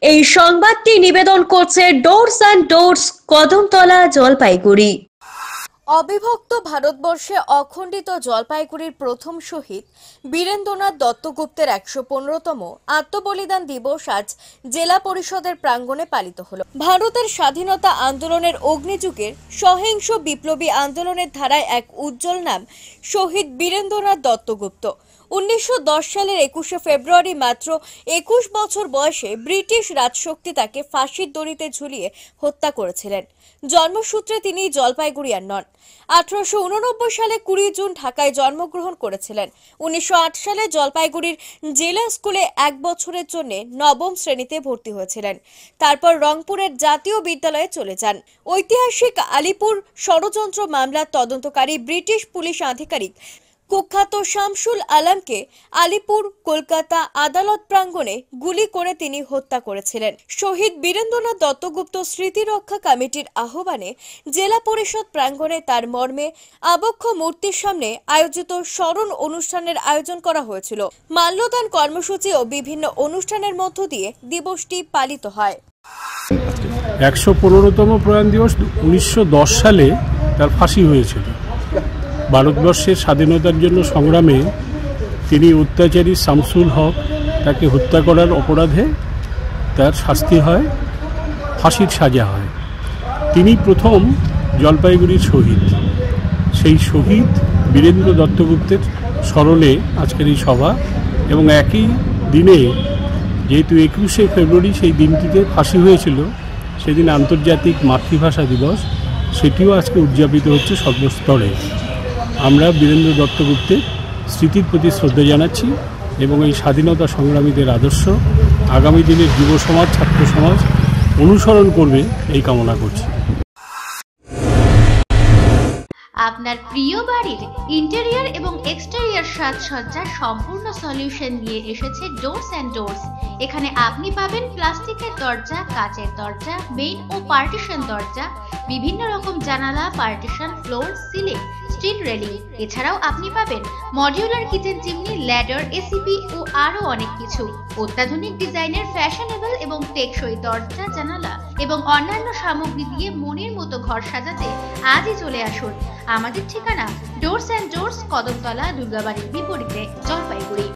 এই সংবাদটি নিবেদন করছে doors and doors, Kadamtala, Jalpaiguri. অবিভক্ত ভারতবর্ষে অখণ্ডিত জলপাইগুড়ির প্রথম শহীদ বীরেন্দ্রনাথ দত্তগুপ্তের ১১৫তম আত্মবলিদান দিবস আজ জেলা পরিষদের প্রাঙ্গণে পালিত হলো। ভারতের স্বাধীনতা আন্দোলনের অগ্নিযুগের সহিংস বিপ্লবী আন্দোলনের ধারায় এক উজ্জ্বল নাম শহীদ বীরেন্দ্রনাথ দত্তগুপ্ত। ১৯১০ সালের ২১শে ফেব্রুয়ারি মাত্র ২১ বছর বয়সে ব্রিটিশ রাজশক্তি তাকে ফাঁসির দড়িতে ঝুলিয়ে হত্যা করেছিলেন। জন্মসূত্রে তিনি জলপাইগুড়িয়ার নন। ১৮৮৯ সালে ২০ জুন ঢাকায় জন্মগ্রহণ করেছিলেন। ১৯০৮ সালে জলপাইগুড়ির জেলা স্কুলে ১ বছরের জন্য নবম শ্রেণীতে ভর্তি হয়েছিলেন। তারপর রংপুরের জাতীয় বিদ্যালয়ে চলে যান। ঐতিহাসিক আলিপুর ষড়যন্ত্র মামলার তদন্তকারী ব্রিটিশ পুলিশ আধিকারিক কুখ্যাত শামসুল আলমকে আলিপুর কলকাতা আদালত প্রাঙ্গণে গুলি করে তিনি হত্যা করেছিলেন। শহীদ বীরেন্দ্রনাথ দত্তগুপ্ত স্মৃতি রক্ষা কমিটির আহ্বানে জেলা পরিষদ প্রাঙ্গণে তার মর্মে আবক্ষ মূর্তির সামনে আয়োজিত স্মরণ অনুষ্ঠানের আয়োজন করা হয়েছিল। মাল্যদান কর্মসূচি ও বিভিন্ন অনুষ্ঠানের মধ্য দিয়ে দিবসটি পালিত হয়। ১১৫তম প্রয়াণ দিবস ১৯১০ সালে তার ফাঁসি হয়েছিল। ভারতবর্ষের স্বাধীনতার জন্য সংগ্রামে তিনি অত্যাচারী শামসুল হক তাকে হত্যা করার অপরাধে তার শাস্তি হয়, ফাঁসির সাজা হয়। তিনি প্রথম জলপাইগুড়ির শহীদ। সেই শহীদ বীরেন্দ্র দত্তগুপ্তের স্মরণে আজকের এই সভা, এবং একই দিনে যেহেতু ২১শে ফেব্রুয়ারি সেই দিনটিতে ফাঁসি হয়েছিল, সেদিন আন্তর্জাতিক মাতৃভাষা দিবস, সেটিও আজকে উদযাপিত হচ্ছে সর্বস্তরে। আমরা বীরেন্দ্র দত্তগুপ্তের স্মৃতির প্রতি শ্রদ্ধা জানাচ্ছি এবং এই স্বাধীনতা সংগ্রামীদের আদর্শ আগামী দিনের যুব সমাজ, ছাত্র সমাজ অনুসরণ করবে এই কামনা করছি। আপনার প্রিয় বাড়ির ইন্টেরিয়র এবং এক্সটেরিয়র সাজসজ্জার সম্পূর্ণ সলিউশন নিয়ে এসেছে ডোরস অ্যান্ড ডোরস। এখানে আপনি পাবেন প্লাস্টিকের দরজা, কাচের দরজা, মেইন ও পার্টিশন দরজা, বিভিন্ন রকম জানালা, partition, floor, ceiling, steel railing. এছাড়াও আপনি পাবেন modular kitchen chimney, ladder, ACP ও আরো অনেক কিছু। অত্যাধুনিক ডিজাইনের ফ্যাশনেবল এবং টেকসই দরজা, জানালা এবং অন্যান্য সামগ্রী দিয়ে মনের মতো ঘর সাজাতে আজই চলে আসুন। আমাদের ঠিকানা ডোরস অ্যান্ড ডোরস, কদমতলা, দুর্গাবাড়ির বিপরীতে, জলপাইগুড়ি।